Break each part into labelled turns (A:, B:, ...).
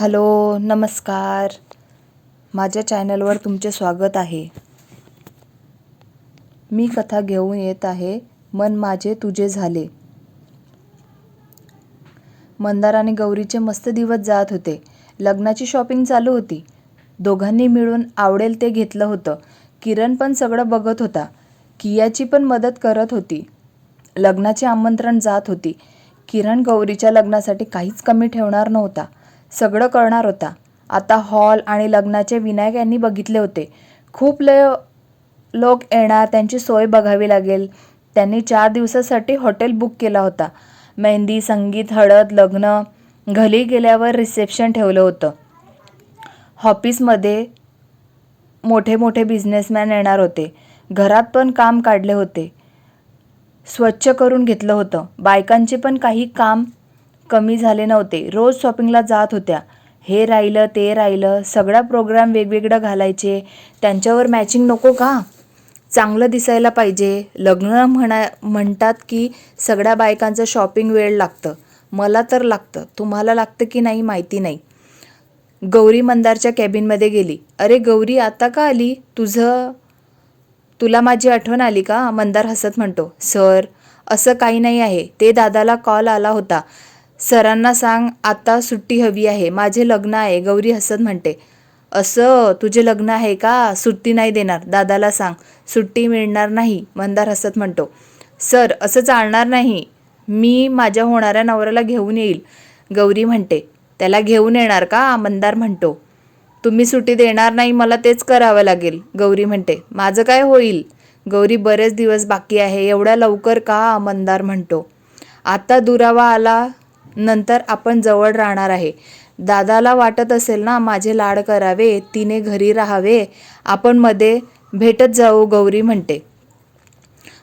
A: Hello, नमस्कार. माझ्या चॅनलवर तुमचे स्वागत आहे. मी कथा घेऊन येत आहे, मन माझे तुझे झाले. मंदार आणि गौरीचे मस्त दिवस जात होते. लग्नाची शॉपिंग चालू होती. दोघांनी मिळून आवडेल ते घेतलं होतं. किरण पण सगळं बघत होता. कियाची पण मदत करत होती. लग्नाचे आमंत्रण जात होती. किरण गौरीच्या लग्नासाठी काहीच कमी ठेवणार नव्हता. सगळं करणार होता. आता हॉल आणि लग्नाचे विनायक यांनी बघितले होते. खूप लोक येणार, त्यांची सोय बघावी लागेल. त्यांनी 4 दिवसासाठी हॉटेल बुक केला होता. मेहंदी, संगीत, हळद, लग्न, घरी गेल्यावर रिसेप्शन ठेवलं होतं. ऑफिसमध्ये मोठे मोठे बिझनेसमॅन येणार होते. घरात पण काम काढले होते. स्वच्छ करून घेतलं होतं. बायकांचे पण काही काम कमी झाले नव्हते. रोज शॉपिंगला जात होत्या. हे राहिलं ते राहिलं, सगळा प्रोग्राम वेगवेगळं घालायचे. त्यांच्यावर मॅचिंग नको का? चांगलं दिसायला पाहिजे. लग्न म्हणतात की सगळ्या बायकांचं शॉपिंग वेळ लागतं. मला तर लागतं. तुम्हाला लागतं की नाही माहिती नाही. गौरी मंदारच्या कॅबिनमध्ये गेली. अरे गौरी, आता का आली? तुला माझी आठवण आली का? मंदार हसत म्हणतो. सर, असं काही नाही आहे. ते दादाला कॉल आला होता. सरांना सांग आता सुट्टी हवी आहे. माझे लग्न आहे. गौरी हसत म्हणते. असं, तुझे लग्न आहे का? सुट्टी नाही देणार. दादाला सांग सुट्टी मिळणार नाही. मंदार हसत म्हणतो. सर, असं चालणार नाही. मी माझ्या होणाऱ्या नवऱ्याला घेऊन येईल. गौरी म्हणते. त्याला घेऊन येणार का? मंदार म्हणतो. तुम्ही सुट्टी देणार नाही, मला तेच करावं लागेल. गौरी म्हणते. माझं काय होईल? गौरी, बरेच दिवस बाकी आहे. एवढ्या लवकर का? मंदार म्हणतो. आता दुरावा आला नंतर आपण जवळ राहणार आहे. दादाला वाटत असेल ना माझे लाड करावे, तिने घरी राहावे, आपण मध्ये भेटत जाऊ. गौरी म्हणते.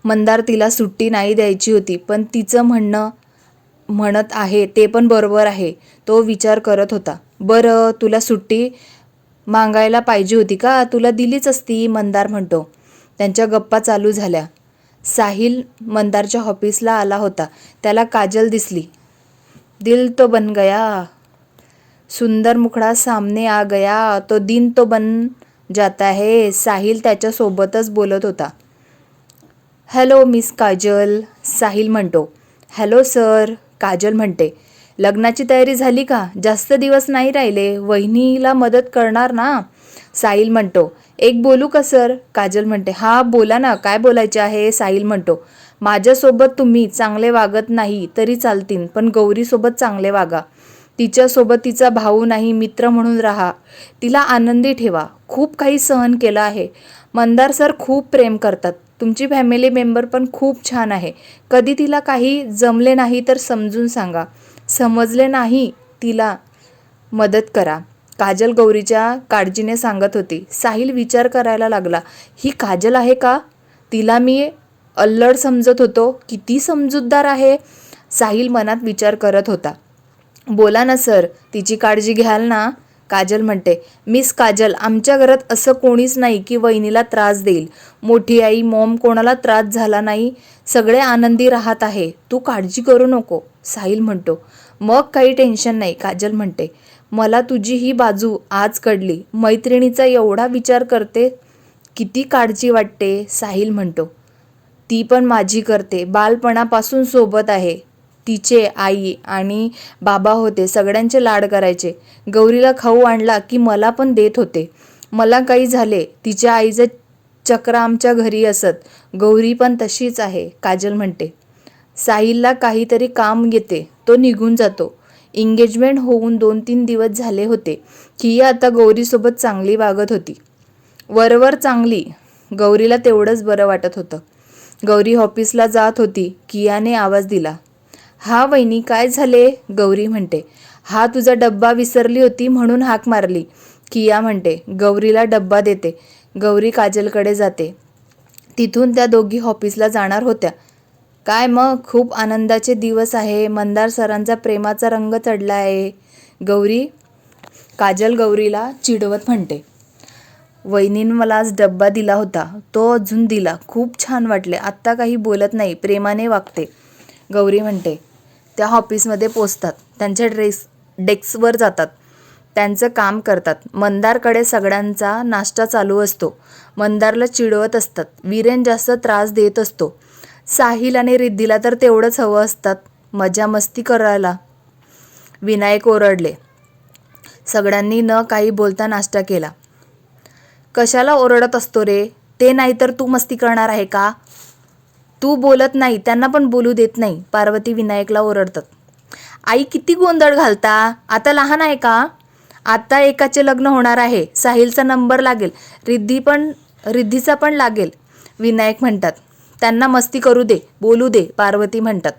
A: मंदार तिला सुट्टी नाही द्यायची होती, पण तिचं म्हणत आहे ते पण बरोबर आहे. तो विचार करत होता. बरं, तुला सुट्टी मागायला पाहिजे होती का? तुला दिलीच असती. मंदार म्हणतो. त्यांच्या गप्पा चालू झाल्या. साहिल मंदारच्या ऑफिसला आला होता. त्याला काजल दिसली. दिल तो बन गया, सुंदर मुखडा सामने आ गया, तो दिन तो बन जाता है. साहिल त्याच्यासोबतच बोलत होता. हॅलो मिस काजल, साहिल म्हणतो. हॅलो सर, काजल म्हणते. लग्नाची तयारी झाली का? जास्त दिवस नाही राहिले. वहिनीला मदत करणार ना? साहिल म्हणतो. एक बोलू का सर? काजल म्हणते. हा बोला ना, काय बोलायचे आहे? साहिल म्हणतो. माझ्यासोबत तुम्ही चांगले वागत नाही तरी चालतील, पण गौरीसोबत चांगले वागा. तिच्यासोबत तिचा भाऊ नाही, मित्र म्हणून राहा. तिला आनंदी ठेवा. खूप काही सहन केलं आहे. मंदार सर खूप प्रेम करतात. तुमची फॅमिली मेंबर पण खूप छान आहे. कधी तिला काही जमले नाही तर समजून सांगा. समजले नाही तिला मदत करा. काजल गौरीच्या काळजीने सांगत होती. साहिल विचार करायला लागला. ही काजल आहे का? तिला मी अल्लड समजत होतो. किती समजूतदार आहे. साहिल मनात विचार करत होता. बोला ना सर, तिची काळजी घ्याल ना? काजल म्हणते. मिस काजल, आमच्या घरात असं कोणीच नाही की वहिनीला त्रास देईल. मोठी आई, मॉम, कोणाला त्रास झाला नाही. सगळे आनंदी राहत आहे. तू काळजी करू नको. साहिल म्हणतो. मग काही टेन्शन नाही. काजल म्हणते. मला तुझी ही बाजू आज कळली. मैत्रिणीचा एवढा विचार करते, किती काळजी वाटते. साहिल म्हणतो. ती पण माझी करते. बालपणापासून सोबत आहे. तिचे आई आणि बाबा होते. सगळ्यांचे लाड करायचे. गौरीला खाऊ आणला की मला पण देत होते. मला काही झाले, तिच्या आईचं चक्र आमच्या घरी असत. गौरी पण तशीच आहे. काजल म्हणते. साहिलला काहीतरी काम येते, तो निघून जातो. एंगेजमेंट होऊन 2-3 दिवस झाले होते. किया आता गौरीसोबत चांगली वागत होती. वरवर चांगली. गौरीला तेवढंच बरं वाटत होतं. गौरी ऑफिसला जात होती. कियाने आवाज दिला. हा वहिनी, काय झाले? गौरी म्हणते. हा तुझा डब्बा विसरली होती म्हणून हाक मारली. किया म्हणते. गौरीला डब्बा देते. गौरी काजलकडे जाते. तिथून त्या दोघी ऑफिसला जाणार होत्या. काय मग, खूप आनंदाचे दिवस आहे. मंदार सरांचा प्रेमाचा रंग चढला आहे. काजल गौरीला चिडवत म्हणते. वहिनीने मला आज डब्बा दिला होता, तो अजून दिला. खूप छान वाटले. आत्ता काही बोलत नाही, प्रेमाने वागते. गौरी म्हणते. त्या ऑफिसमध्ये पोचतात. त्यांच्या डेस्कवर जातात. त्यांचं काम करतात. मंदारकडे सगळ्यांचा नाश्ता चालू असतो. मंदारला चिडवत असतात. वीरेन जास्त त्रास देत असतो. साहिल आणि रिद्धीला तर तेवढंच हवं असतात मजा मस्ती करायला. विनायक ओरडले. सगळ्यांनी न काही बोलता नाश्ता केला. कशाला ओरडत असतो रे? ते नाही तर तू मस्ती करणार आहे का? तू बोलत नाही, त्यांना पण बोलू देत नाही. पार्वती विनायकला ओरडतात. आई किती गोंधळ घालता? आता लहान आहे का? आता एकाचे लग्न होणार आहे. साहिलचा नंबर लागेल, रिद्धीचा पण लागेल. विनायक म्हणतात. त्यांना मस्ती करू दे, बोलू दे. पार्वती म्हणतात.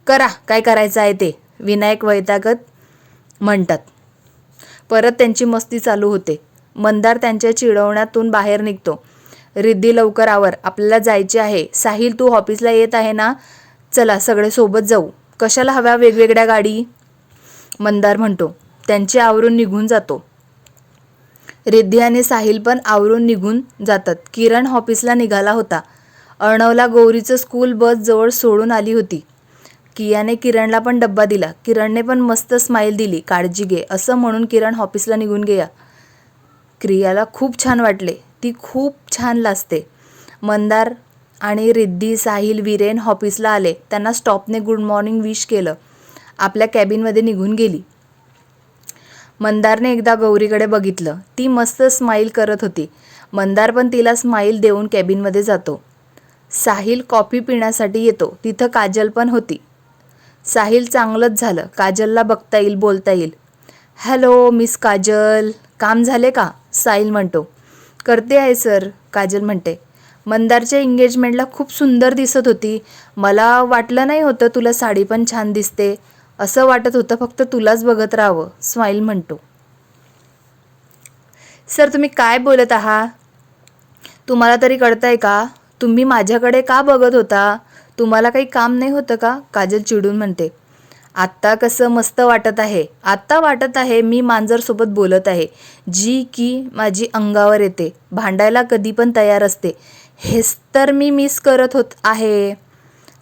A: करा काय करायचं आहे ते, विनायक वैतागत म्हणतात. परत त्यांची मस्ती चालू होते. मंदार त्यांच्या चिडवण्यातून बाहेर निघतो. रिद्धी लवकर आवर, आपल्याला जायचे आहे. साहिल तू ऑफिसला येत आहे ना? चला सगळे सोबत जाऊ. कशाला हव्या वेगवेगळ्या गाडी? मंदार म्हणतो. त्यांची आवरून निघून जातो. रिद्धी आणि साहिल पण आवरून निघून जातात. किरण ऑफिसला निघाला होता. अर्णवला गौरीचं स्कूल बस जवळ सोडून आली होती. कियाने किरणला पण डब्बा दिला. किरणने पण मस्त स्माईल दिली. काळजी घे असं म्हणून किरण ऑफिसला निघून गेला. क्रियाला खूप छान वाटले. ती खूप छान लाजते. मंदार आणि रिद्धी, साहिल, वीरेन ऑफिसला आले. त्यांना स्टॉपने गुड मॉर्निंग विश केलं. आपल्या कॅबिनमध्ये निघून गेली. मंदारने एकदा गौरीकडे बघितलं. ती मस्त स्माईल करत होती. मंदार पण तिला स्माईल देऊन कॅबिनमध्ये जातो. साहिल कॉफी पिण्यासाठी येतो. तिथं काजल पण होती. साहिल चांगलंच झालं, काजलला बघता येईल, बोलता येईल. हॅलो मिस काजल, काम झाले का? साहिल म्हणतो. करते आहे सर, काजल म्हणते. मंदारच्या एंगेजमेंटला खूप सुंदर दिसत होती. मला वाटलं नाही होतं तुला साडी पण छान दिसते. असं वाटत होतं फक्त तुलाच बघत राहावं, स्माईल म्हणतो. सर तुम्ही काय बोलत आहात? तुम्हाला तरी कळतंय का? तुम्ही माझ्याकडे का बघत होता? तुम्हाला काही काम नाही होतं का? काजल चिडून म्हणते. आत्ता कसं मस्त वाटत आहे. आत्ता वाटत आहे मी मांजरसोबत बोलत आहे, जी की माझी अंगावर येते, भांडायला कधी पण तयार असते. हेच तर मी मिस करत होत आहे.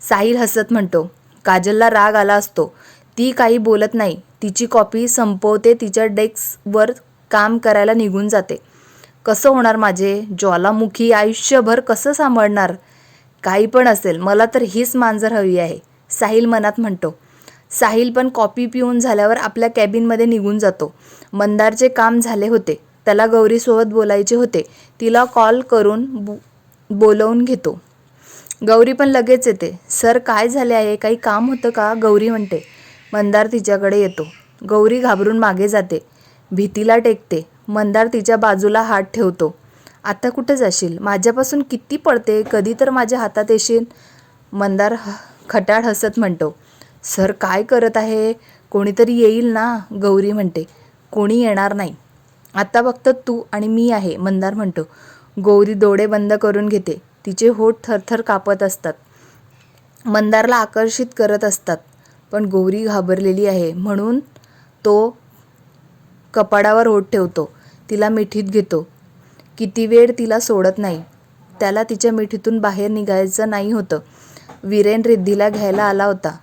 A: साहिल हसत म्हणतो. काजलला राग आला असतो. ती काही बोलत नाही. तिची कॉपी संपवते. तिच्या डेस्कवर काम करायला निघून जाते. कसं होणार माझे ज्वालामुखी आयुष्यभर कसं सांभाळणार? काही पण असेल, मला तर हीच मांजर हवी आहे, साहिल मनात म्हणतो. साहिल पण कॉफी पिऊन झाल्यावर आपल्या कॅबिनमध्ये निघून जातो. मंदारचे काम झाले होते. त्याला गौरीसोबत बोलायचे होते. तिला कॉल करून बोलवून घेतो. गौरी पण लगेच येते. सर काय झाले आहे? काही काम होतं का? गौरी म्हणते. मंदार तिच्याकडे येतो. गौरी घाबरून मागे जाते. भीतीला टेकते. मंदार तिच्या बाजूला हात ठेवतो. आता कुठे जाशील? माझ्यापासून किती पडते? कधी तर माझ्या हातात येशील. मंदार खटाळ हसत म्हणतो. सर काय करत आहे? कोणीतरी येईल ना? गौरी म्हणते. कोणी येणार नाही. आता फक्त तू आणि मी आहे, मंदार म्हणतो. गौरी डोळे बंद करून घेते. तिचे होठ थरथर कापत असतात. मंदारला आकर्षित करत असतात. पण गौरी घाबरलेली आहे म्हणून तो कपाडावर ओठ ठेवतो. तिला मिठीत घेतो. किती वेळ तिला सोडत नाही. त्याला तिच्या मिठीतून बाहेर निघायचं नाही होतं. वीरेन रिद्धीला घ्यायला आला होता.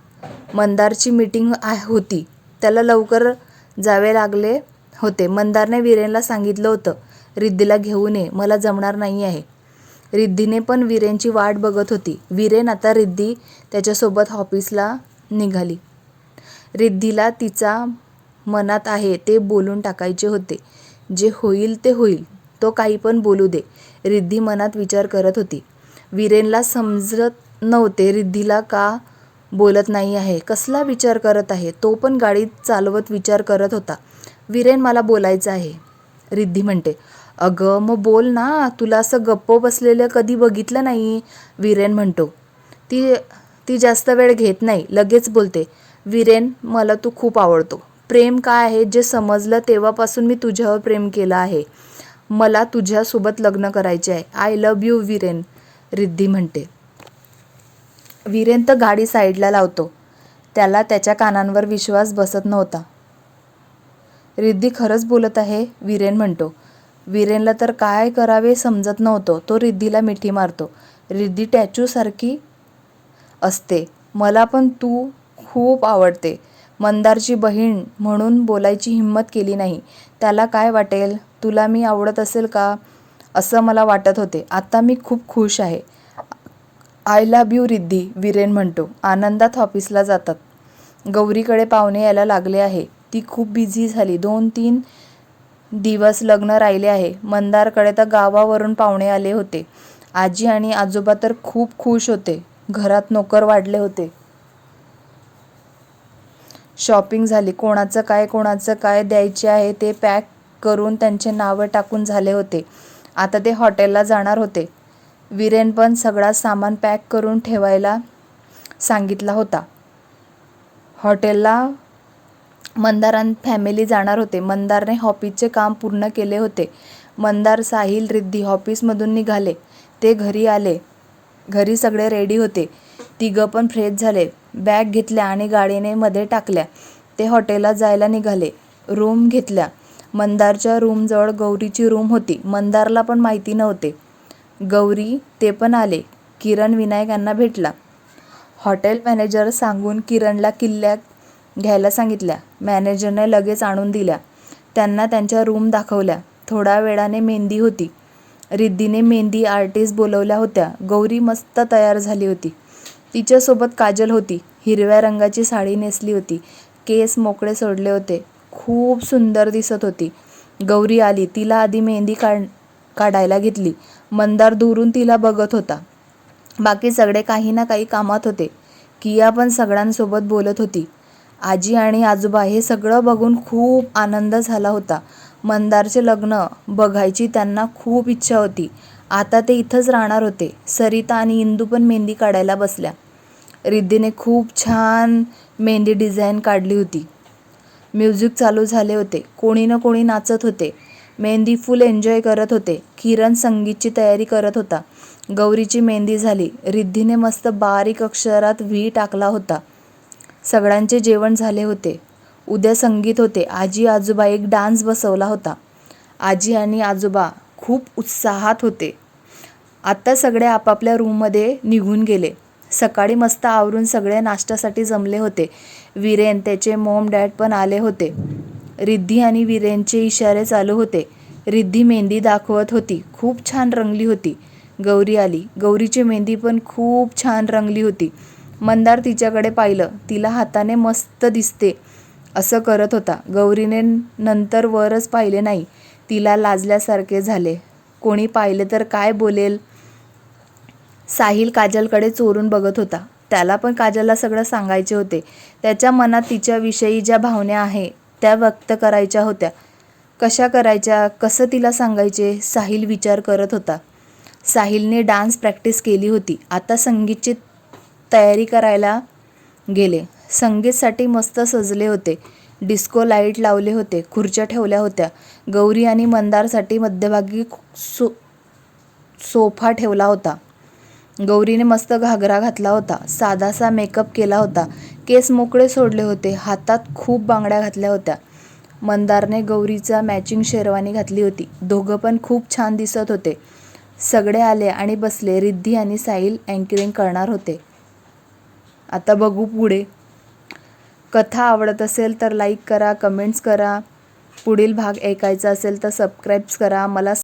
A: मंदारची मीटिंग होती. त्याला लवकर जावे लागले होते. मंदारने वीरेनला सांगितलं होतं, रिद्धीला घेऊन ये, मला जमणार नाही आहे. रिद्धीने पण वीरेनची वाट बघत होती. वीरेन आता रिद्धी त्याच्यासोबत ऑफिसला निघाली. रिद्धीला तिचा मनात आहे ते बोलून टाकायचे होते. जे होईल ते होईल, तो काही पण बोलू दे, रिद्धी मनात विचार करत होती. वीरेनला समजत नव्हते रिद्धीला का बोलत नाही आहे, कसला विचार करत आहे. तो पण गाडी चालवत विचार करत होता. वीरेन मला बोलायचं आहे, रिद्धी म्हणते. अगं मग बोल ना, तुला असं गप्प बसलेलं कधी बघितलं नाही, वीरेन म्हणतो. ती जास्त वेळ घेत नाही, लगेच बोलते. वीरेन मला तू खूप आवडतो. प्रेम काय आहे जे समजलं तेव्हापासून मी तुझ्यावर प्रेम केलं आहे. मला तुझ्यासोबत लग्न करायचे आहे. I love you Viren, Riddhi म्हणते. वीरेन तर गाडी साईडला लावतो. त्याला त्याच्या कानांवर विश्वास बसत नव्हता. रिद्धी खरंच बोलत आहे, वीरेन म्हणतो. वीरेनला तर काय करावे समजत नव्हतं. तो रिद्धीला मिठी मारतो. रिद्धी टॅचू सारखी असते. मला पण तू खूप आवडते. मंदारची बहीण म्हणून बोलायची हिंमत केली नाही. त्याला काय वाटेल? तुला मी आवडत असेल का असं मला वाटत होते. आता मी खूप खुश आहे. I love you Riddhi, Viren म्हणतो. आनंदात ऑफिसला जातात. गौरीकडे पाहुणे यायला लागले आहे. ती खूप बिझी झाली. 2-3 दिवस लग्न राहिले आहे. मंदारकडे तर गावावरून पाहुणे आले होते. आजी आणि आजोबा तर खूप खुश होते. घरात नोकर वाढले होते. शॉपिंग झाली. कोणाचं काय द्यायचे आहे ते पॅक करून त्यांचे नावं टाकून झाले होते. आता ते हॉटेलला जाणार होते. वीरेन पण सगळा सामान पॅक करून ठेवायला सांगितला होता. हॉटेलला मंदार आणि फॅमिली जाणार होते. मंदारने ऑफिसचे काम पूर्ण केले होते. मंदार, साहिल, रिद्धी ऑफिसमधून निघाले. ते घरी आले. घरी सगळे रेडी होते. तिघं पण फ्रेश झाले. बॅग घेतल्या आणि गाडीने मध्ये टाकल्या. ते हॉटेलला जायला निघाले. रूम घेतल्या. मंदारच्या रूमजवळ गौरीची रूम होती. मंदारला पण माहिती नव्हते. गौरी ते पण आले. किरण विनायक यांना भेटला. हॉटेल मॅनेजर सांगून किरणला किल्ल्या घ्यायला सांगितल्या. मॅनेजरने लगेच आणून दिल्या. त्यांना त्यांच्या रूम दाखवल्या. थोड्या वेळाने मेहंदी होती. रिद्धीने मेहंदी आर्टिस्ट बोलवल्या होत्या. गौरी मस्त तयार झाली होती. तिच्यासोबत काजल होती. हिरव्या रंगाची साडी नेसली होती. केस मोकळे सोडले होते. खूप सुंदर दिसत होती. गौरी आली. तिला आधी मेहंदी काढायला घेतली. मंदार दुरून तिला बघत होता. बाकी सगळे काही ना काही कामात होते. किया पण सगळ्यांसोबत बोलत होती. आजी आणि आजोबा हे सगळं बघून खूप आनंद झाला होता. मंदारचे लग्न बघायची त्यांना खूप इच्छा होती. आता ते इथंच राहणार होते. सरिता आणि इंदू पण मेहंदी काढायला बसल्या. रिद्धीने खूप छान मेहंदी डिझाईन काढली होती. म्युझिक चालू झाले होते. कोणी ना कोणी नाचत होते. मेहंदी फुल एन्जॉय करत होते. किरण संगीतची तयारी करत होता. गौरीची मेहंदी झाली. रिद्धीने मस्त बारीक अक्षरात व्ही टाकला होता. सगळ्यांचे जेवण झाले होते. उद्या संगीत होते. आजी आजोबा एक डान्स बसवला होता. आजी आणि आजोबा खूप उत्साहात होते. आता सगळे आपापल्या रूममध्ये निघून गेले. सकाळी मस्त आवरून सगळे नाश्त्यासाठी जमले होते. वीरेन, त्याचे मॉम डॅड पण आले होते. रिद्धी आणि वीरेनचे इशारे चालू होते. रिद्धी मेहंदी दाखवत होती. खूप छान रंगली होती. गौरी आली. गौरीची मेहंदी पण खूप छान रंगली होती. मंदार तिच्याकडे पाहिलं. तिला हाताने मस्त दिसते असं करत होता. गौरीने नंतर वरच पाहिले नाही. तिला लाजल्यासारखे झाले. कोणी पाहिले तर काय बोलेल? साहिल काजलकडे चोरून बघत होता. त्याला पण काजलला सगळं सांगायचे होते. त्याच्या मनात तिच्याविषयी ज्या भावना आहे त्या व्यक्त करायच्या होत्या. कशा करायच्या? कसं तिला सांगायचे? साहिल विचार करत होता. साहिलने डान्स प्रॅक्टिस केली होती. आता संगीतची तयारी करायला गेले. संगीतसाठी मस्त सजले होते. डिस्को लाईट लावले होते. खुर्च्या ठेवल्या होत्या. गौरी आणि मंदारसाठी मध्यभागी सोफा ठेवला होता. गौरीने मस्त घागरा घातला होता. साधासा मेकअप केला होता. केस मोकळे सोडले होते. हातात खूप बांगड्या घातल्या होत्या. मंदारने गौरीचा मॅचिंग शेरवानी घातली होती. दोघं पण खूप छान दिसत होते. सगळे आले आणि बसले. रिद्धी आणि साहिल अँकरिंग करणार होते. आता बघू पुढे. कथा आवडत असेल तर लाईक करा, कमेंट्स करा. पुढील भाग ऐकायचा असेल तर सबस्क्राईब करा. मला